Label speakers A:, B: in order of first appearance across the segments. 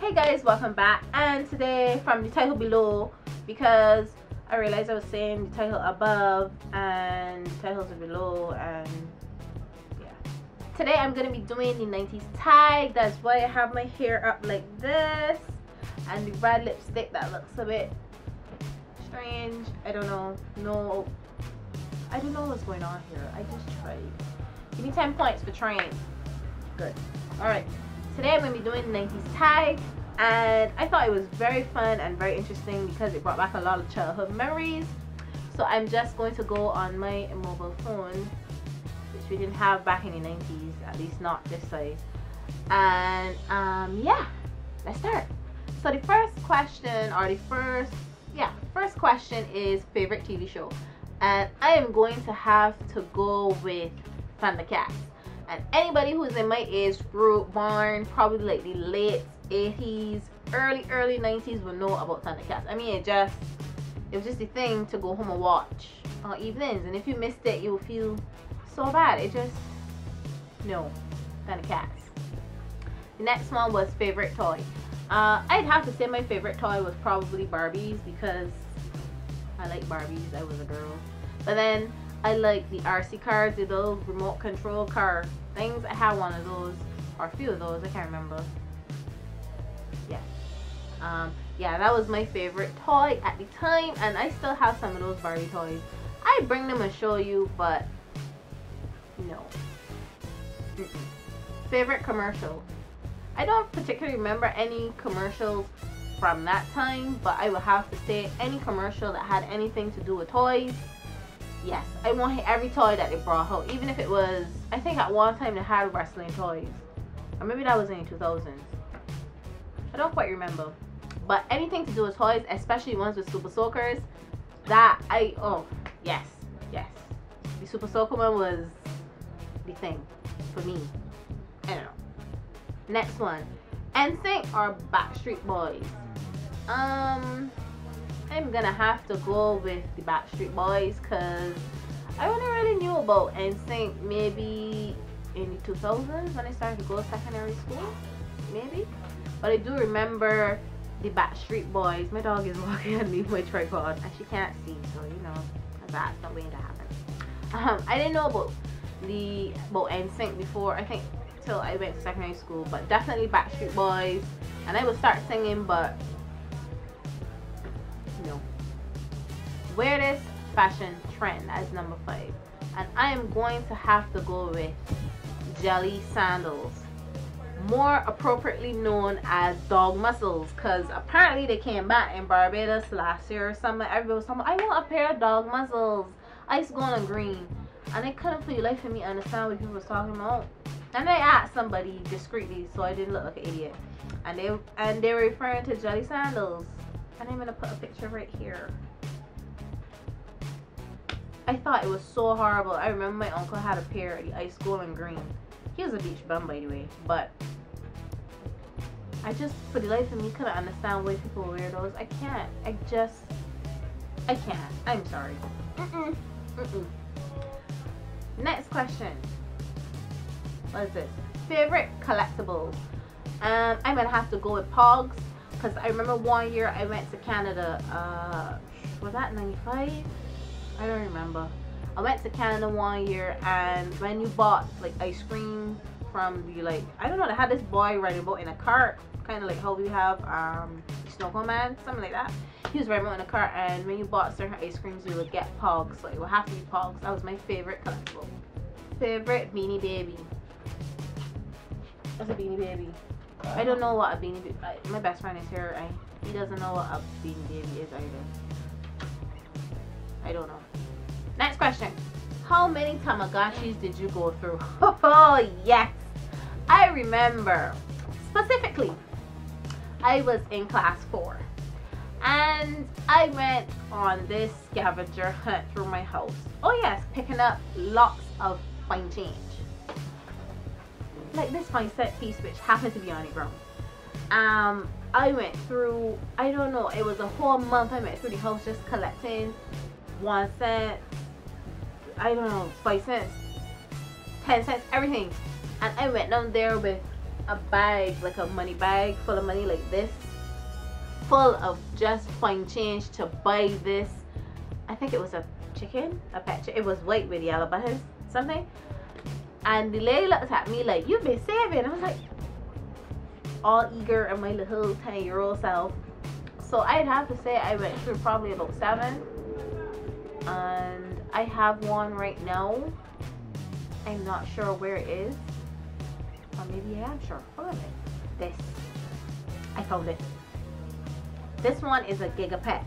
A: Hey guys, welcome back. And today, from the title below, because I realized I was saying the title above and the titles are below, and yeah. Today I'm gonna be doing the 90s tag. That's why I have my hair up like this, and the red lipstick that looks a bit strange. I don't know. I don't know what's going on here. I just tried. Give me 10 points for trying. Good. Alright. Today I'm going to be doing the 90s tag, and I thought it was very fun and very interesting because it brought back a lot of childhood memories. So I'm just going to go on my mobile phone, which we didn't have back in the 90s, at least not this size. And yeah, let's start. So the first question, or the first question is favorite TV show, and I am going to have to go with Thundercats. And anybody who's in my age group, born probably like the late 80s, early 90s, will know about Thundercats. I mean, it was just a thing to go home and watch on evenings, and if you missed it, you will feel so bad. No, Thundercats. The next one was favorite toy. I'd have to say my favorite toy was probably Barbies, because I like Barbies. I was a girl. But then I like the RC cars, the little remote control car things. I had one of those, or a few of those, I can't remember. Yeah, that was my favorite toy at the time, and I still have some of those Barbie toys. I bring them and show you, but no. Favorite commercial. I don't particularly remember any commercials from that time, but I would have to say any commercial that had anything to do with toys. Yes, I wanted every toy that they brought out, even if it was, I think at one time they had wrestling toys, or maybe that was in the 2000s. I don't quite remember, but anything to do with toys, especially ones with Super Soakers, oh yes, the Super Soaker one was the thing for me. I don't know. Next one, NSync or Backstreet Boys. I'm gonna have to go with the Backstreet Boys, because I only really knew about NSync maybe in the 2000s when I started to go to secondary school, maybe. But I do remember the Backstreet Boys. My dog is walking underneath my tripod and she can't see, so you know that's not going to happen. I didn't know about NSync before, I think, till I went to secondary school, but definitely Backstreet Boys, and I would start singing, but no. Weirdest fashion trend, that is number 5, and I am going to have to go with jelly sandals, more appropriately known as dog muscles, because apparently they came back in Barbados last year or something. Everybody was talking, I want a pair of dog muscles, ice gold and green, and I couldn't for the life of me understand what people was talking about. And I asked somebody discreetly, so I didn't look like an idiot, and they were referring to jelly sandals. And I'm gonna put a picture right here. I thought it was so horrible. I remember my uncle had a pair of the ice gold and green. He was a beach bum, by the way, but I just, for the life of me, couldn't understand why people wear those. I can't. I can't. I'm sorry. Next question. What is this? Favorite collectibles. I'm gonna have to go with Pogs, because I remember one year I went to Canada. Was that 95? I don't remember. I went to Canada one year, and when you bought like ice cream from the, like, I don't know, they had this boy riding about in a cart, kind of like how we have Snowball Man, something like that. He was riding about in a cart, and when you bought certain ice creams, you would get Pogs. So it would have to be Pogs. That was my favorite collectible. Favorite Beanie Baby. That's a Beanie Baby. I don't know what a Beanie Baby. My best friend is here. He doesn't know what a Beanie Baby is either. I don't know. Next question. How many Tamagotchis did you go through? Oh yes, I remember specifically. I was in class 4, and I went on this scavenger hunt through my house. Oh yes, picking up lots of fine change, like this fine set piece, which happened to be on the ground. I went through, I don't know, it was a whole month. I went through the house just collecting 1 cent, I don't know, 5 cents, 10 cents, everything. And I went down there with a bag, like a money bag full of money like this, full of just fine change to buy this. I think it was a chicken, a pet chicken. It was white with yellow buttons, something. And the lady looked at me like, you've been saving. I was like, all eager in my little 10-year-old self. So I'd have to say I went through probably about 7. And I have one right now. I'm not sure where it is. Or maybe I am sure. Hold on a minute. This. I found it. This one is a Gigapet.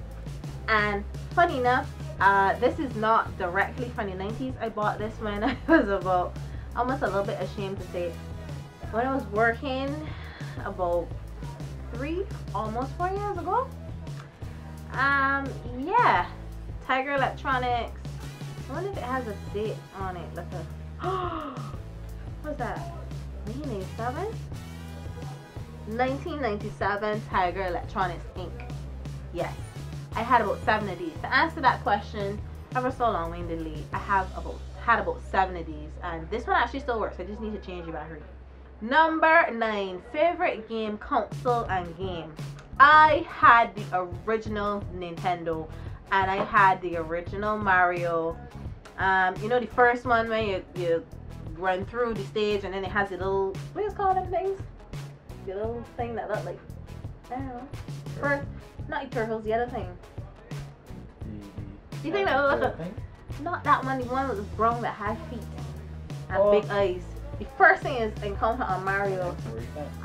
A: And funny enough, this is not directly from the 90s. I bought this when I was about, almost a little bit ashamed to say, when I was working about 3, almost 4 years ago. Yeah, Tiger Electronics. I wonder if it has a date on it, like a what's that, 1997? 1997 Tiger Electronics Inc. Yes, I had about 7 of these. To answer that question ever so long-windedly, I had about 7 of these, and this one actually still works. I just need to change the battery. Number 9, favorite game console and game. I had the original Nintendo, and I had the original Mario. You know, the first one when you run through the stage, and then it has the little, what is it called, them things? The little thing that looked like, I don't know. First, not the turtles, the other thing. The thing that looked like, not that one, the one that was brown that had feet and big eyes. The first thing is encounter on Mario.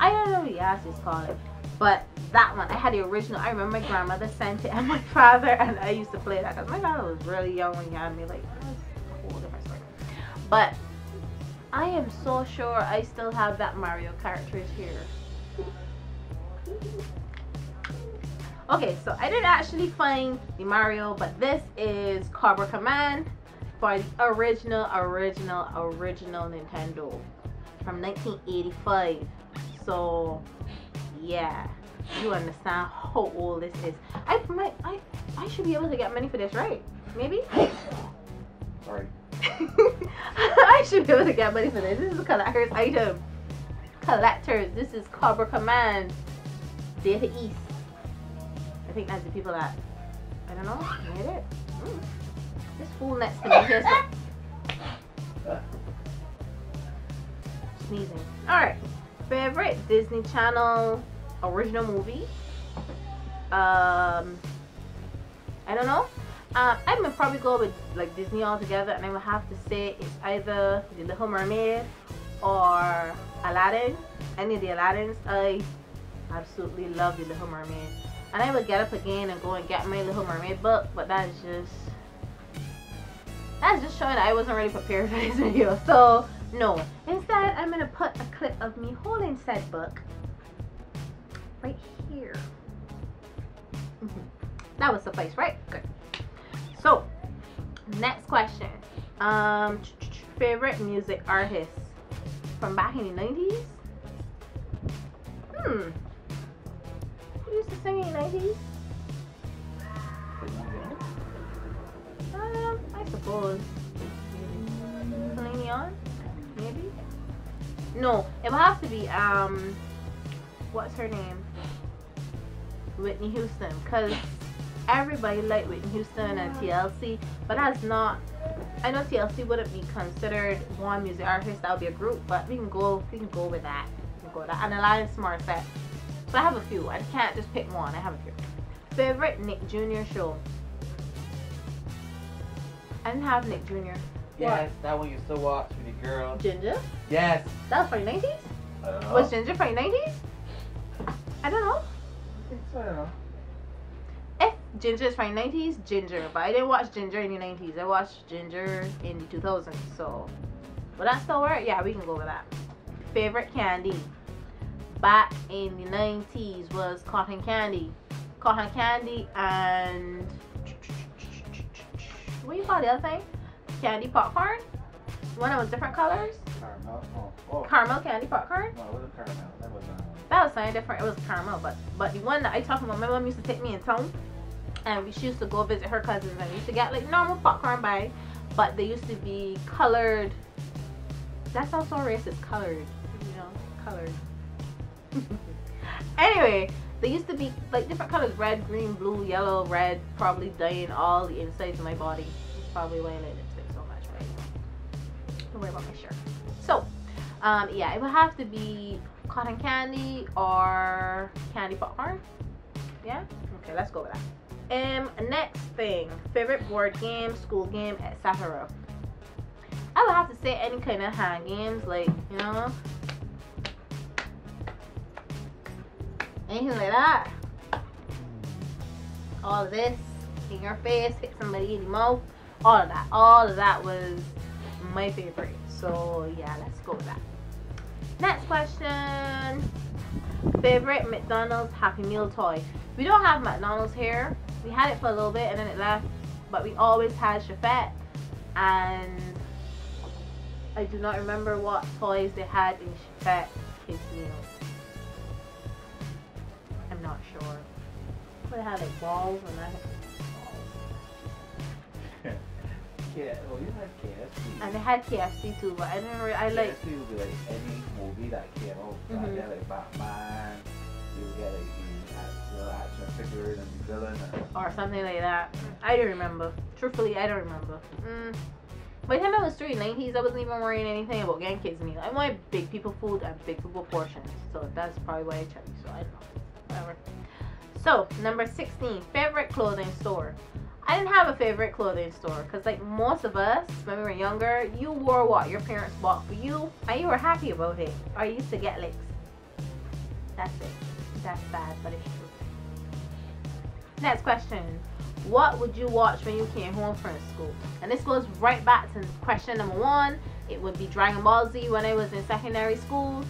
A: I don't know what the ass is called it, but that one, I had the original. I remember my grandmother sent it, and my father and I used to play that because my father was really young when he had me. Like, that was a whole different story. But I am so sure I still have that Mario cartridge here. Okay, so I didn't actually find the Mario, but this is Cobra Command for the original Nintendo from 1985. So yeah, you understand how old this is. I should be able to get money for this, right? Maybe.
B: Sorry.
A: I should be able to get money for this. This is a collector's item. Collectors. This is Cobra Command. Data East. I think that's the people that, I don't know, made it. This fool next to me here. Sneezing. Alright. Favorite Disney Channel original movie? I don't know. I'm gonna probably go with like Disney altogether, and I would have to say it's either The Little Mermaid or Aladdin. Any of the Aladdins. I absolutely love The Little Mermaid. And I would get up again and go and get my Little Mermaid book, but that's just showing that I wasn't really prepared for this video. So no. Instead, I'm gonna put a clip of me holding said book right here. That would suffice, right? Good. So, next question. Favorite music artist from back in the 90s? Who used to sing in the 90s? I suppose. Celine Dion? Maybe? No, it will have to be, what's her name? Whitney Houston. Because everybody liked Whitney Houston and TLC, but that's not, I know TLC wouldn't be considered one music artist, that would be a group, but we can go with that. We can go with that. And Alanis Morissette. So I have a few. I can't just pick one. I have a few. Favorite Nick Jr. show? I didn't have Nick Jr.
B: Yes,
A: What?
B: that one you still watch with your girl.
A: Ginger?
B: Yes.
A: That was from the 90s?
B: I don't know.
A: Was Ginger from the 90s? I don't know.
B: I don't know.
A: If Ginger is from the 90s, Ginger. But I didn't watch Ginger in the 90s. I watched Ginger in the 2000s. So, will that still work? Yeah, we can go with that. Favorite candy? Back in the 90s was cotton candy. Cotton candy and what do you call the other thing? Candy popcorn? One that was different colors?
B: Caramel. Oh.
A: Caramel candy popcorn?
B: No, it wasn't caramel. That was
A: That was something different. It was caramel, but the one that I talking about, my mom used to take me in town, and she used to go visit her cousins, and we used to get like normal popcorn bags, but they used to be colored. That sounds so racist. Colored, you know, colored. Anyway, they used to be like different colors: red, green, blue, yellow, red. Probably dyeing all the insides of my body. That's probably why I like lipstick so much. Right? Don't worry about my shirt. So, yeah, it would have to be cotton candy or candy popcorn. Yeah. Okay, let's go with that. Next thing, favorite board game, school game, etc. I would have to say any kind of hand games, like, you know, anything like that. All of this in your face, hit somebody in the mouth, all of that was my favorite. So yeah, let's go with that. Next question, favorite McDonald's Happy Meal toy. We don't have McDonald's here. We had it for a little bit and then it left, but we always had Chefette, and I do not remember what toys they had in Chefette kids meal. I'm not sure. They had like balls and I had balls.
B: Yeah, well, you had KFC.
A: And they had KFC too, but I didn't really, I like
B: KFC would be like any movie that came out.
A: Mhm.
B: They had like Batman, you would get like the action figure and the villain.
A: or something like that. I don't remember. Truthfully, I don't remember. By the time I was 90s, I wasn't even worrying anything about getting kids meal. I wanted big people food and big people portions. So that's probably why I chose. So I don't know. Whatever. So, number 16, favorite clothing store. I didn't have a favorite clothing store because like most of us, when we were younger, you wore what your parents bought for you and you were happy about it. Or you used to get licks. That's it. That's bad, but it's true. Next question. What would you watch when you came home from school? And this goes right back to question number 1. It would be Dragon Ball Z when I was in secondary school.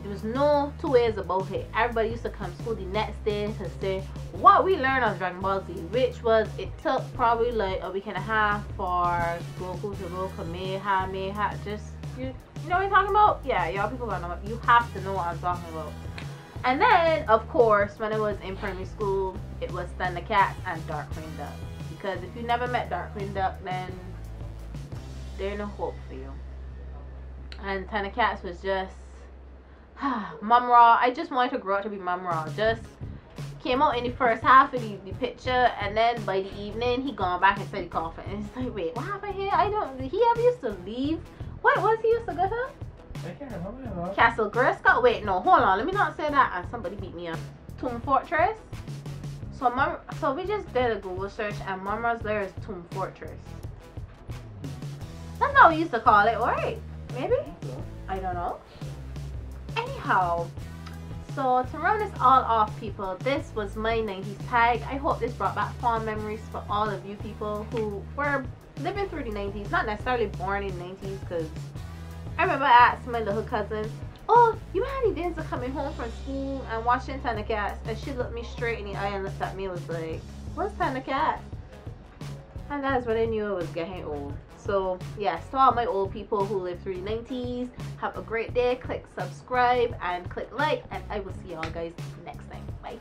A: There was no two ways about it. Everybody used to come to school the next day to say what we learned on Dragon Ball Z, which was it took probably like a week and a half for Goku to go Kamehameha. Just, you know what I'm talking about? Yeah, y'all people gonna know. You have to know what I'm talking about. And then, of course, when I was in primary school, it was Thundercats and Darkwing Duck. Because if you never met Darkwing Duck, then there's no hope for you. And Thundercats was just Mum Ra. I just wanted to grow up to be Mum Ra. Just came out in the first half of the picture, and then by the evening, he gone back and started coughing. And it's like, wait, what happened here? Did he ever used to leave? What was he used to go to?
B: I can't remember.
A: Castle Grayskull? Wait, no, hold on. Let me not say that. And somebody beat me up. Tomb Fortress. So we just did a Google search, and Mama's Lair is Tomb Fortress. That's not what we used to call it, right? Maybe? I don't know. Anyhow, so to round this all off, people, this was my 90s tag. I hope this brought back fond memories for all of you people who were living through the 90s, not necessarily born in the 90s, because I remember I asked my little cousin, oh, you had any days of coming home from school and watching Thundercats? And she looked me straight in the eye and looked at me and was like, what's Thundercats? And that's when I knew I was getting old. So yes, to all my old people who live through the 90s, have a great day. Click subscribe and click like, and I will see y'all guys next time. Bye.